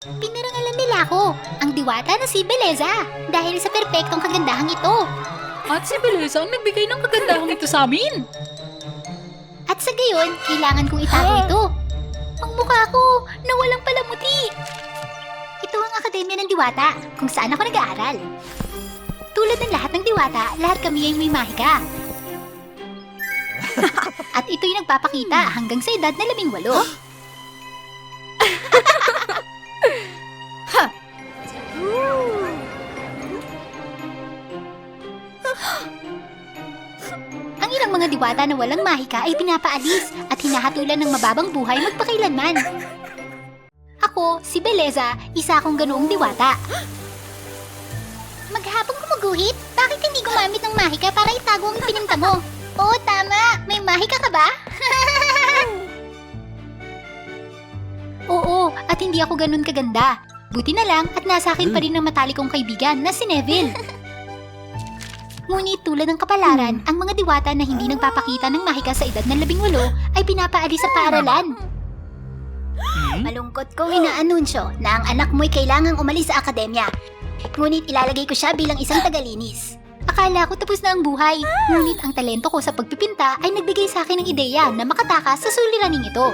Pinarangalan nila ako, ang diwata na si Beleza, dahil sa perpektong kagandahang ito. At si Beleza ang nagbigay ng kagandahang ito sa amin. At sa gayon, kailangan kong itago ito. Ang mukha ko na walang palamuti. Ito ang Akademya ng Diwata, kung saan ako nag-aaral. Tulad ng lahat ng diwata, lahat kami ay may mahika. At ito'y nagpapakita hanggang sa edad na 18. Ang ilang mga diwata na walang mahika ay pinapaalis at hinahatulan ng mababang buhay magpakailanman. Ako, si Beleza, isa akong ganoong diwata. Maghapong gumuguhit, bakit hindi gumamit ng mahika para itago ang ipinunta mo? Oo, tama. May mahika ka ba? Oo, at hindi ako ganun kaganda. Buti na lang at nasa akin pa rin ang matalik kong kaibigan na si Neville. Ngunit tulad ng kapalaran, ang mga diwata na hindi nagpapakita ng mahika sa edad ng 18 ay pinapaalis sa paaralan. Malungkot kong inaanunsyo na ang anak mo'y kailangang umalis sa akademya. Ngunit ilalagay ko siya bilang isang tagalinis. Akala ko tapos na ang buhay, ngunit ang talento ko sa pagpipinta ay nagbigay sa akin ng ideya na makatakas sa suliraning ito.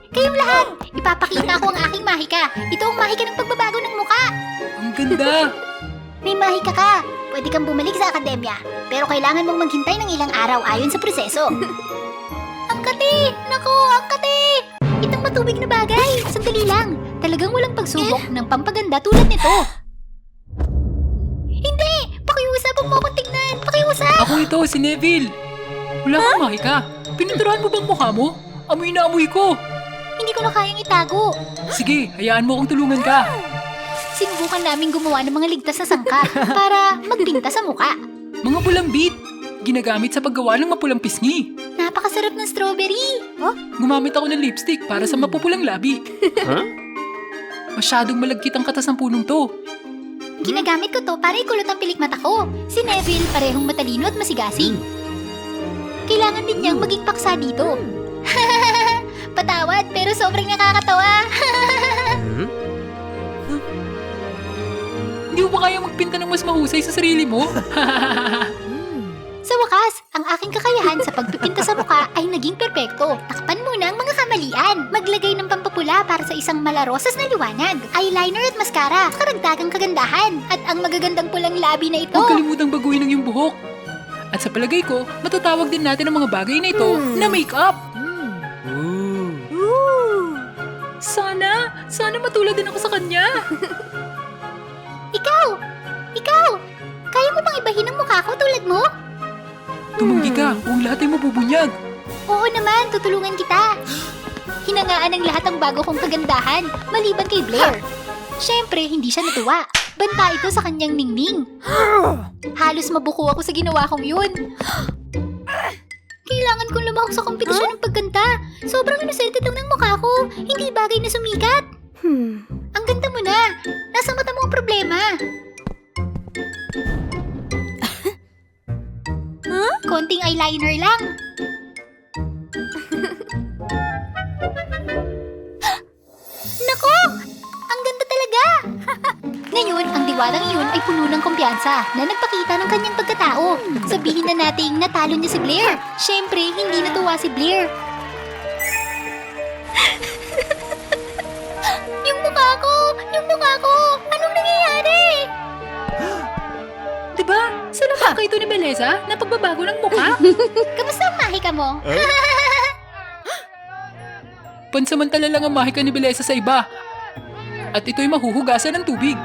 Kayong lahat, ipapakita ko ang aking mahika. Ito ang mahika ng pagbabago ng muka. Ang ganda! May mahika ka. Pwede kang bumalik sa akademya, pero kailangan mong maghintay ng ilang araw ayon sa proseso. Ang kati! Naku, ang kati! Itong matubig na bagay. Sandali lang. Talagang walang pagsubok ng pampaganda tulad nito. Hindi! Pakiusap mo akong tignan! Pakiusap! Ako ito, si Neville. Wala kang mahika. Pininturahan mo bang mukha mo? Amoy na amoy ko. Hindi ko na kayang itago. Sige, hayaan mo akong tulungan ka. Sinubukan namin gumawa ng mga ligtas na sangka para magpinta sa muka. Mga pulang beet. Ginagamit sa paggawa ng mapulang pisngi. Napakasarap ng strawberry. Gumamit ako ng lipstick para sa mapupulang labi. Masyadong malagkit ang katas ng punong to. Ginagamit ko to para ikulot ang pilikmata ko. Si Neville parehong matalino at masigasig. Kailangan din niyang maging paksa dito. Patawad pero sobrang nakakatawa. Hindi mo ba kaya magpinta ng mas mahusay sa sarili mo? Sa wakas, ang aking kakayahan sa pagpipinta sa mukha ay naging perpekto. Takpan muna ang mga kamalian. Maglagay ng pampapula para sa isang malarosas na liwanag. Eyeliner at mascara, karagdagang kagandahan. At ang magagandang pulang labi na ito. Huwag kalimutang baguhin ang iyong buhok. At sa palagay ko, matatawag din natin ang mga bagay na ito na make-up. Sana matulad din ako sa kanya. Ikaw! Kaya mo bang ibahin ang mukha ko tulad mo? Tumanggi ka, huwag lahat ay mabubunyag. Oo naman, tutulungan kita. Hinangaan ng lahat ang bago kong kagandahan, maliban kay Blair. Siyempre, hindi siya natuwa. Banta ito sa kanyang ningning. Halos mabuko ako sa ginawa kong yun. Kailangan kong lumahok sa kompetisyon ng pagkanta. Sobrang inosente daw ng mukha ko. Hindi bagay na sumikat. Ang ganda mo na. Nasa mata mo ang problema. Konting eyeliner lang. Nako! Ang ganda talaga! Ngayon, ang diwatang iyon ay puno ng kumpiyansa na nagpakita ng kanyang pagkatao. Sabihin na nating natalo niya si Blair. Siyempre, hindi natuwa si Blair. Yung mukha ko! Yung mukha ko! Anong nangyayari? Diba? Sa nakaka ito ni Beleza na pagbabago ng mukha? Kamusta ang mahika mo? Pansamantala lang ang mahika ni Beleza sa iba. At ito'y mahuhugasan ng tubig.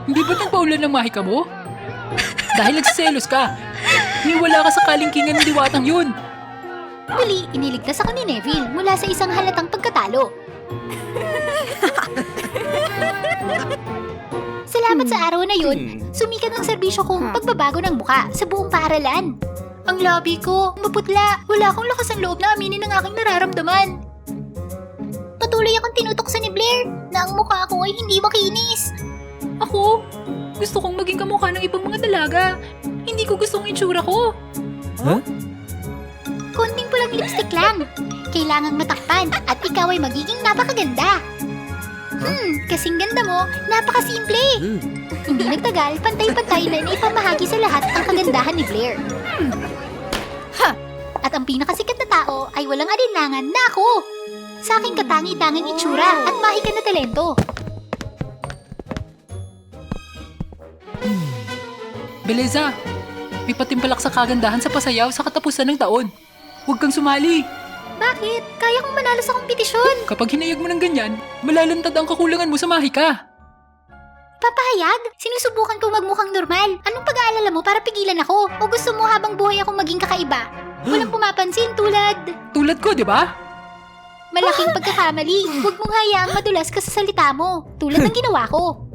Hindi ba't nagpaulan ng mahika mo? Dahil nagsiselos ka. Niwala ka sa kalingkingan ng diwatang yun. Muli, iniligtas ako ni Neville mula sa isang halatang pagkatalo. Salamat sa araw na yun, sumikat ang serbisyo kong pagbabago ng muka sa buong paaralan. Ang labi ko, maputla, wala akong lakas ng loob na aminin ang aking nararamdaman. Patuloy akong tinutokso ni Blair na ang mukha ko ay hindi makinis. Ako, gusto kong maging kamukha ng ibang mga dalaga. Hindi ko gustong itsura ko. Konting pulang lipstick lang. Kailangang matakpan at ikaw ay magiging napakaganda. Kasing ganda mo, napakasimple. Hindi nagtagal, pantay-pantay na ipamahagi sa lahat ang kagandahan ni Blair. At ang pinakasikat na tao ay walang alinlangan na ako. Sa aking katangi-tangang itsura at mahika na talento. Beleza, may patimpalak sa kagandahan sa pasayaw sa katapusan ng taon. Huwag kang sumali. Bakit? Kaya kong manalo sa kompetisyon. Kapag hinayag mo ng ganyan, malalantad ang kakulangan mo sa mahika. Papahayag? Sinusubukan kong magmukhang normal. Anong pag-aalala mo para pigilan ako? O gusto mo habang buhay akong maging kakaiba? Walang pumapansin tulad... Tulad ko, di ba? Malaking pagkakamali. Huwag mong hayaang madulas ka sa salita mo. Tulad ng ginawa ko.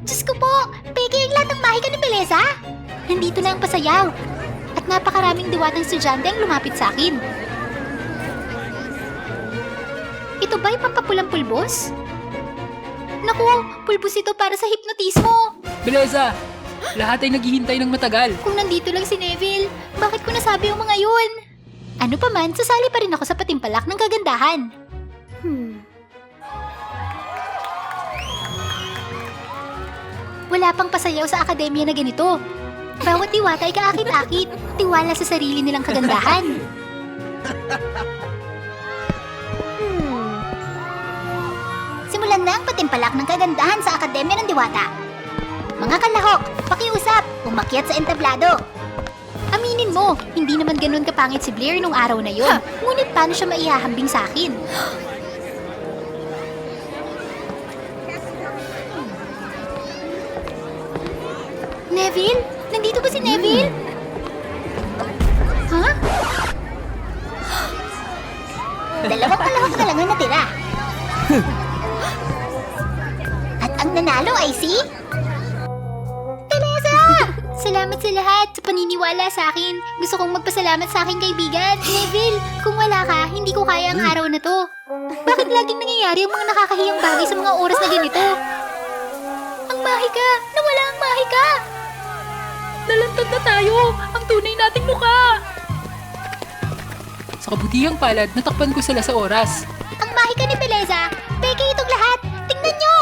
Diyos ko po! Peke ang lahat ng mahika ni Beleza! Nandito na ang pasayaw. At napakaraming diwatang estudyante ang lumapit sa akin. Ito ba'y pampapulang pulbos? Naku, pulbos ito para sa hipnotismo. Beleza, lahat ay naghihintay ng matagal. Kung nandito lang si Neville, bakit ko nasabi ang mga yun? Ano pa man, sasali pa rin ako sa patimpalak ng kagandahan. Wala pang pasayaw sa akademya na ganito. Bawat diwata ay kaakit-akit, tiwala sa sarili nilang kagandahan. Simulan na ang patimpalak ng kagandahan sa Akademya ng Diwata. Mga kalahok, pakiusap, umakyat sa entablado. Aminin mo, hindi naman ganun kapangit si Blair nung araw na yun. Ngunit paano siya maihahambing sa akin? Neville? Nandito ba si Neville? Ha? Dalawang kalahok na lang ang natira. At ang nanalo ay si... Teresa! Salamat sa lahat sa paniniwala sa akin. Gusto kong magpasalamat sa aking kaibigan. Neville, kung wala ka, hindi ko kaya ang araw na to. Bakit laging nangyayari ang mga nakakahiyang bagay sa mga oras na ganito? Ang mahika! Nawala ang mahika! Nalantad na tayo! Ang tunay nating mukha! Sa kabutihang palad, natakpan ko sila sa oras. Ang mahika ni Beleza! Peke itong lahat! Tingnan nyo!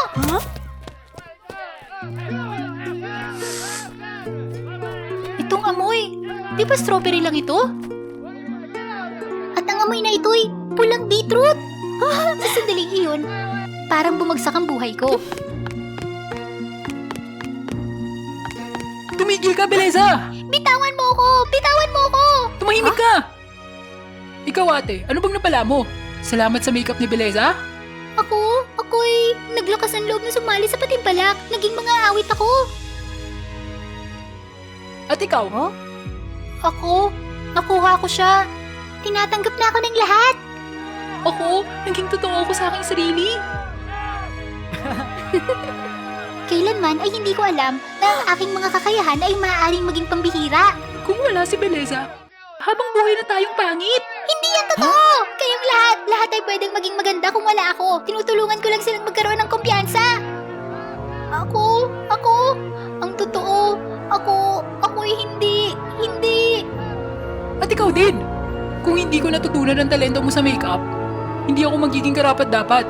Itong amoy! Di ba strawberry lang ito? At ang amoy na ito'y pulang beetroot! Sa sandaling iyon, parang bumagsak ang buhay ko. Tumigil ka, Beleza! Bitawan mo ako! Bitawan mo ako! Tumahimik ka! Ikaw ate, ano bang napala mo? Salamat sa makeup ni Beleza? Ako'y naglakas ang loob na sumali sa patimpalak. Naging mga awit ako. At ikaw? Ako? Nakuha ko siya. Tinatanggap na ako ng lahat. Ako? Naging totoo ako sa aking sarili? Kailanman ay hindi ko alam na ang aking mga kakayahan ay maaaring maging pambihira. Kung wala si Beleza, habang buhay na tayong pangit. Hindi yan totoo! Kayong lahat ay pwedeng maging maganda kung wala ako. Tinutulungan ko lang silang magkaroon ng kumpiyansa. Ako, ang totoo, ako'y hindi. At ikaw din! Kung hindi ko natutunan ang talento mo sa makeup, hindi ako magiging karapat-dapat.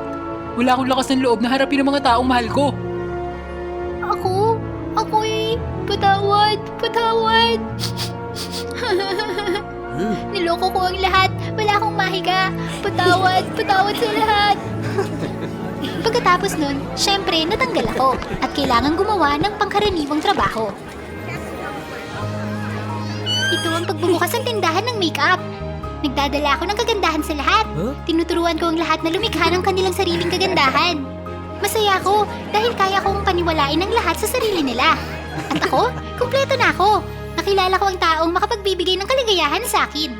Wala akong lakas ng loob na harapin ang mga taong mahal ko. Ako'y patawad. Niloko ko ang lahat. Wala akong mahika. Patawad sa lahat. Pagkatapos nun, syempre natanggal ako at kailangan gumawa ng pangkaraniwang trabaho. Ito ang pagbubukas ng tindahan ng makeup. Nagdadala ako ng kagandahan sa lahat. Tinuturuan ko ang lahat na lumikha ng kanilang sariling kagandahan. Masaya ako dahil kaya kong paniwalain ang lahat sa sarili nila. At ako, kumpleto na ako. Nakilala ko ang taong makapagbibigay ng kaligayahan sa akin.